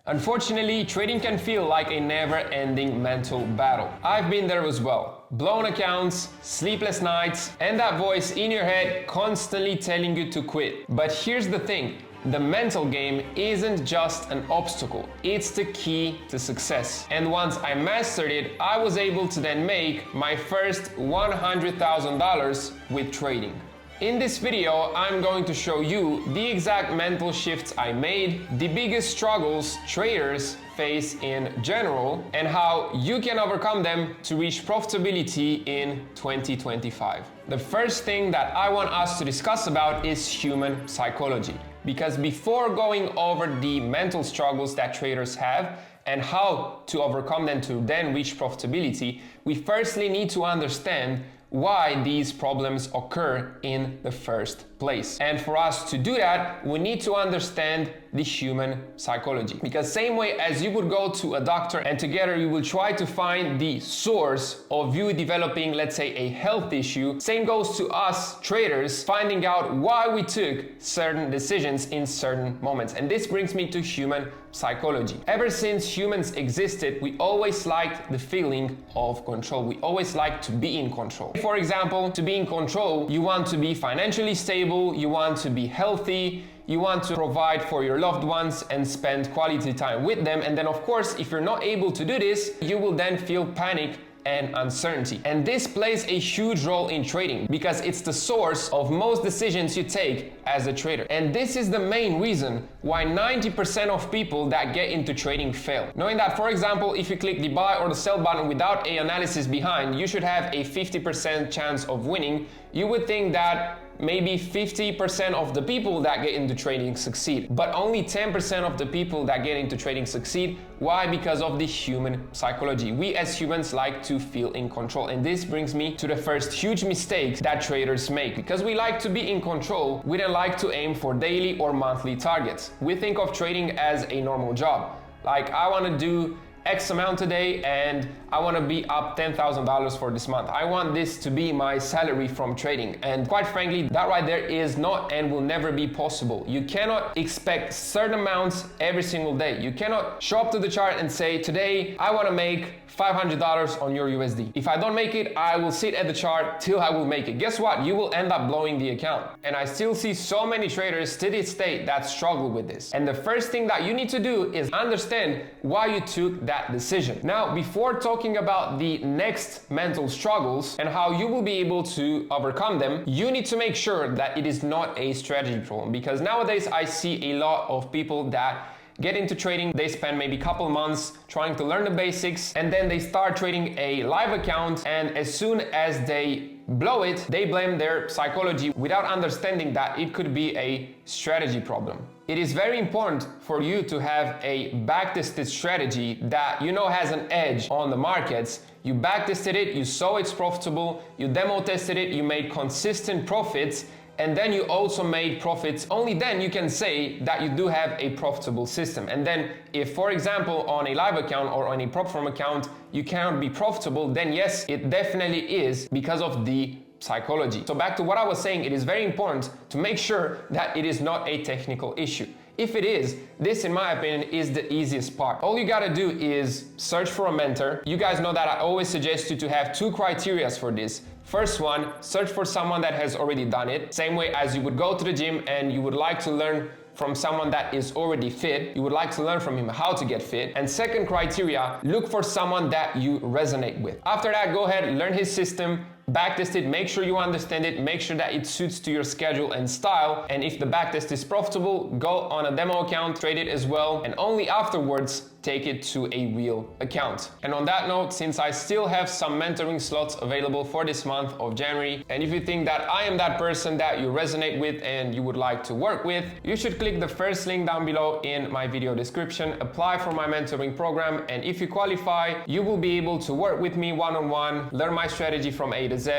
Unfortunately, trading can feel like a never-ending mental battle. I've been there as well. Blown accounts, sleepless nights, and that voice in your head constantly telling you to quit. But here's the thing. The mental game isn't just an obstacle, it's the key to success. And once I mastered it, I was able to then make my first $100,000 with trading. In this video, I'm going to show you the exact mental shifts I made, the biggest struggles traders face in general, and how you can overcome them to reach profitability in 2025. The first thing that I want us to discuss about is human psychology. Because before going over the mental struggles that traders have and how to overcome them to then reach profitability, we firstly need to understand why these problems occur in the first place. And for us to do that, we need to understand the human psychology. Because same way as you would go to a doctor and together you will try to find the source of you developing, let's say, a health issue, same goes to us traders finding out why we took certain decisions in certain moments. And this brings me to human psychology. Ever since humans existed, we always liked the feeling of control. We always like to be in control. For example, to be in control, you want to be financially stable, you want to be healthy, you want to provide for your loved ones and spend quality time with them. And then of course, if you're not able to do this, you will then feel panic and uncertainty. And this plays a huge role in trading because it's the source of most decisions you take as a trader. And this is the main reason why 90% of people that get into trading fail. Knowing that, for example, if you click the buy or the sell button without an analysis behind, you should have a 50% chance of winning. You would think that maybe 50% of the people that get into trading succeed, but only 10% of the people that get into trading succeed. Why? Because of the human psychology. We as humans like to feel in control. And this brings me to the first huge mistake that traders make. Because we like to be in control, we don't like to aim for daily or monthly targets. We think of trading as a normal job. Like, I want to do X amount today and I want to be up $10,000 for this month. I want this to be my salary from trading. And quite frankly, that right there is not and will never be possible. You cannot expect certain amounts every single day. You cannot show up to the chart and say, today I want to make $500 on your USD. If I don't make it, I will sit at the chart till I will make it. Guess what? You will end up blowing the account. And I still see so many traders to this day that struggle with this. And the first thing that you need to do is understand why you took that decision. Now, before talking about the next mental struggles and how you will be able to overcome them, you need to make sure that it is not a strategy problem. Because nowadays I see a lot of people that get into trading, they spend maybe a couple months trying to learn the basics, and then they start trading a live account, and as soon as they blow it, they blame their psychology without understanding that it could be a strategy problem. It is very important for you to have a backtested strategy that you know has an edge on the markets. You backtested it, you saw it's profitable, you demo tested it, you made consistent profits, and then you also made profits. Only then you can say that you do have a profitable system. And then if, for example, on a live account or on a prop firm account, you cannot be profitable, then yes, it definitely is because of the psychology. So back to what I was saying, it is very important to make sure that it is not a technical issue. If it is, this in my opinion is the easiest part. All you gotta do is search for a mentor. You guys know that I always suggest you to have two criteria for this. First one, search for someone that has already done it. Same way as you would go to the gym and you would like to learn from someone that is already fit. You would like to learn from him how to get fit. And second criteria, look for someone that you resonate with. After that, go ahead, learn his system, backtest it, make sure you understand it, make sure that it suits to your schedule and style. And if the backtest is profitable, go on a demo account, trade it as well, and only afterwards take it to a real account. And on that note, since I still have some mentoring slots available for this month of January, and if you think that I am that person that you resonate with and you would like to work with, you should click the first link down below in my video description, apply for my mentoring program, and if you qualify, you will be able to work with me one-on-one, learn my strategy from A to Z,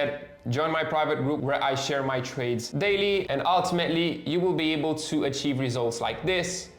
join my private group where I share my trades daily, and ultimately you will be able to achieve results like this,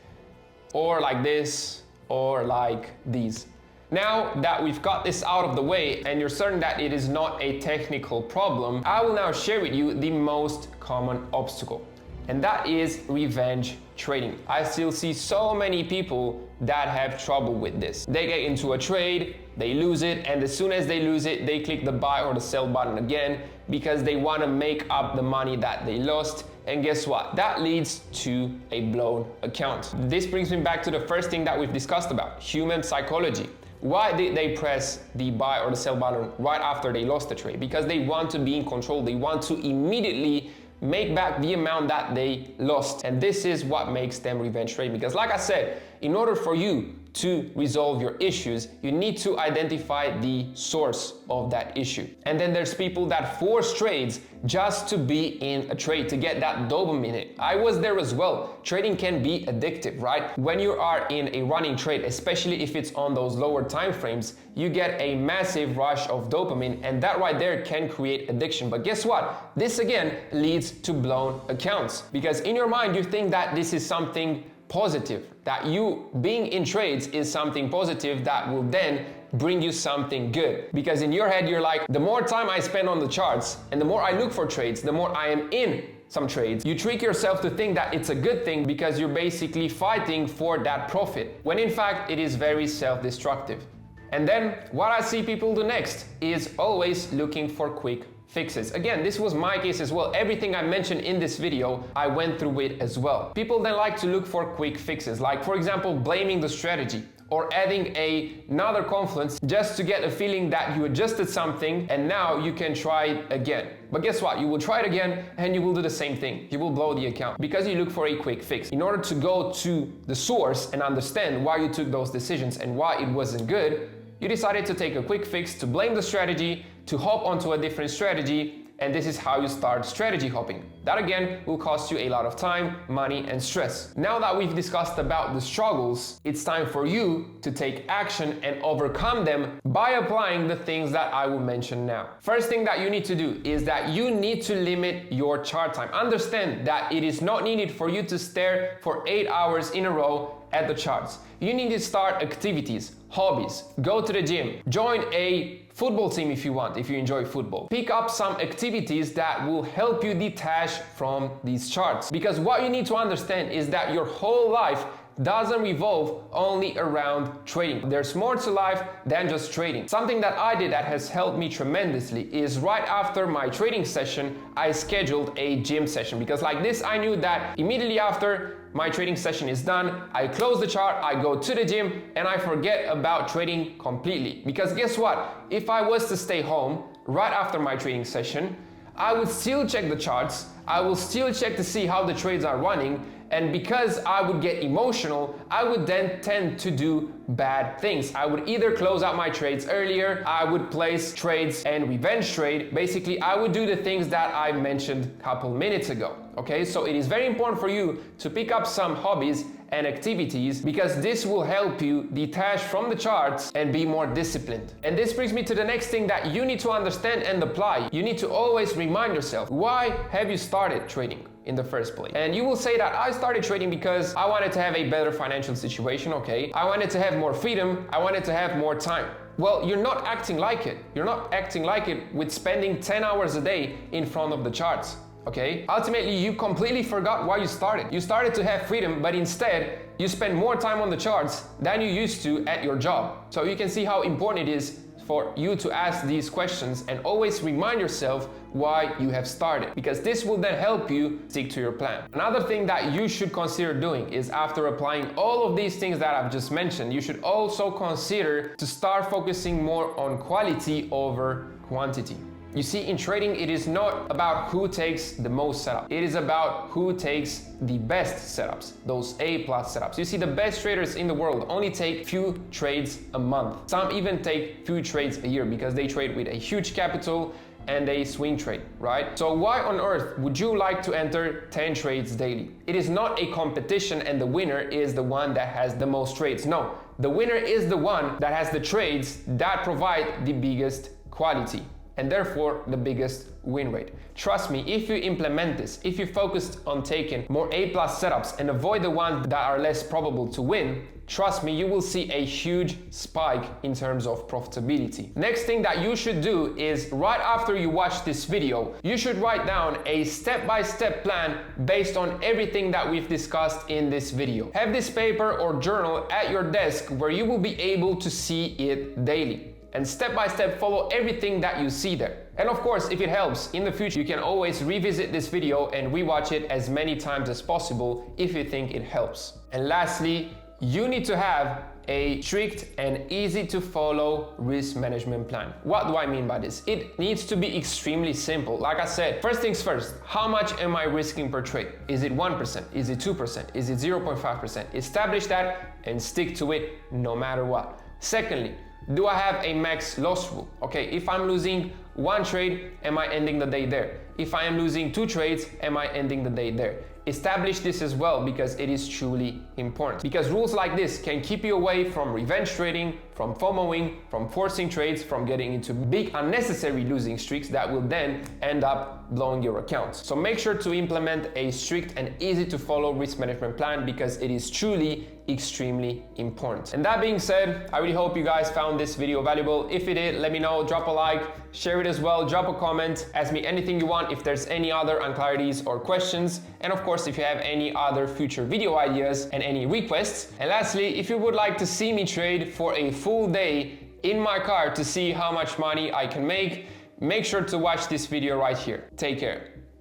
or like this, or like these. Now that we've got this out of the way and you're certain that it is not a technical problem, I will now share with you the most common obstacle. and that is revenge trading. I still see so many people that have trouble with this. They get into a trade, they lose it, and as soon as they lose it, they click the buy or the sell button again because they want to make up the money that they lost. And guess what? That leads to a blown account. This brings me back to the first thing that we've discussed about, human psychology. Why did they press the buy or the sell button right after they lost the trade? Because they want to be in control. They want to immediately make back the amount that they lost. And this is what makes them revenge trade. Because like I said, in order for you to resolve your issues, you need to identify the source of that issue. And then there's people that force trades just to be in a trade, to get that dopamine hit. I was there as well. Trading can be addictive, right? When you are in a running trade, especially if it's on those lower time frames, you get a massive rush of dopamine, and that right there can create addiction. But guess what? This again leads to blown accounts, because in your mind you think that this is something positive, that you being in trades is something positive that will then bring you something good. Because in your head you're like, the more time I spend on the charts and the more I look for trades, the more I am in some trades. You trick yourself to think that it's a good thing because you're basically fighting for that profit, when in fact it is very self-destructive. And then what I see people do next is always looking for quick fixes. Again, this was my case as well. Everything I mentioned in this video, I went through it as well. People then like to look for quick fixes, like for example, blaming the strategy or adding another confluence just to get a feeling that you adjusted something and now you can try it again. But guess what? You will try it again and you will do the same thing. You will blow the account because you look for a quick fix. In order to go to the source and understand why you took those decisions and why it wasn't good, you decided to take a quick fix, to blame the strategy, to hop onto a different strategy, and this is how you start strategy hopping. That again will cost you a lot of time, money, and stress. Now that we've discussed about the struggles, it's time for you to take action and overcome them by applying the things that I will mention now. First thing that you need to do is that you need to limit your chart time. Understand that it is not needed for you to stare for 8 hours in a row at the charts. You need to start activities, hobbies, go to the gym, join a football team if you want, if you enjoy football. Pick up some activities that will help you detach from these charts. Because what you need to understand is that your whole life doesn't revolve only around trading. There's more to life than just trading. Something that I did that has helped me tremendously is right after my trading session, I scheduled a gym session, because like this, I knew that immediately after my trading session is done, I close the chart, I go to the gym, and I forget about trading completely. Because guess what? If I was to stay home right after my trading session, I would still check the charts, I will still check to see how the trades are running, and because I would get emotional, I would then tend to do bad things. I would either close out my trades earlier, I would place trades and revenge trade. Basically, I would do the things that I mentioned a couple minutes ago. Okay, so it is very important for you to pick up some hobbies and activities, because this will help you detach from the charts and be more disciplined. And this brings me to the next thing that you need to understand and apply. You need to always remind yourself, why have you started trading in the first place? And you will say that I started trading because I wanted to have a better financial situation, okay? I wanted to have more freedom, I wanted to have more time. Well, you're not acting like it. You're not acting like it with spending 10 hours a day in front of the charts. Okay? Ultimately, you completely forgot why you started. You started to have freedom, but instead, you spend more time on the charts than you used to at your job. So you can see how important it is for you to ask these questions and always remind yourself why you have started, because this will then help you stick to your plan. Another thing that you should consider doing is, after applying all of these things that I've just mentioned, you should also consider to start focusing more on quality over quantity. You see, in trading, it is not about who takes the most setup. It is about who takes the best setups, those A+ setups. You see, the best traders in the world only take few trades a month. Some even take few trades a year because they trade with a huge capital and they swing trade, right? So why on earth would you like to enter 10 trades daily? It is not a competition and the winner is the one that has the most trades. No, the winner is the one that has the trades that provide the biggest quality. and therefore the biggest win rate. Trust me, if you implement this, if you focus on taking more A+ setups and avoid the ones that are less probable to win, trust me, you will see a huge spike in terms of profitability. Next thing that you should do is right after you watch this video, you should write down a step-by-step plan based on everything that we've discussed in this video. Have this paper or journal at your desk where you will be able to see it daily, and step by step follow everything that you see there. And of course, if it helps, in the future you can always revisit this video and rewatch it as many times as possible if you think it helps. And lastly, you need to have a strict and easy to follow risk management plan. What do I mean by this? It needs to be extremely simple. Like I said, first things first, how much am I risking per trade? Is it 1%? Is it 2%? Is it 0.5%? Establish that and stick to it no matter what. Secondly, do I have a max loss rule? Okay, if I'm losing one trade, am I ending the day there? If I am losing 2 trades, am I ending the day there? Establish this as well, because it is truly important. Because rules like this can keep you away from revenge trading, from FOMOing, from forcing trades, from getting into big unnecessary losing streaks that will then end up blowing your accounts. So make sure to implement a strict and easy to follow risk management plan, because it is truly extremely important. And that being said, I really hope you guys found this video valuable. If you did, let me know, drop a like, share it as well, drop a comment, ask me anything you want if there's any other unclarities or questions, and of course if you have any other future video ideas and any requests. And lastly, if you would like to see me trade for a full day in my car to see how much money I can make sure to watch this video right here. Take care.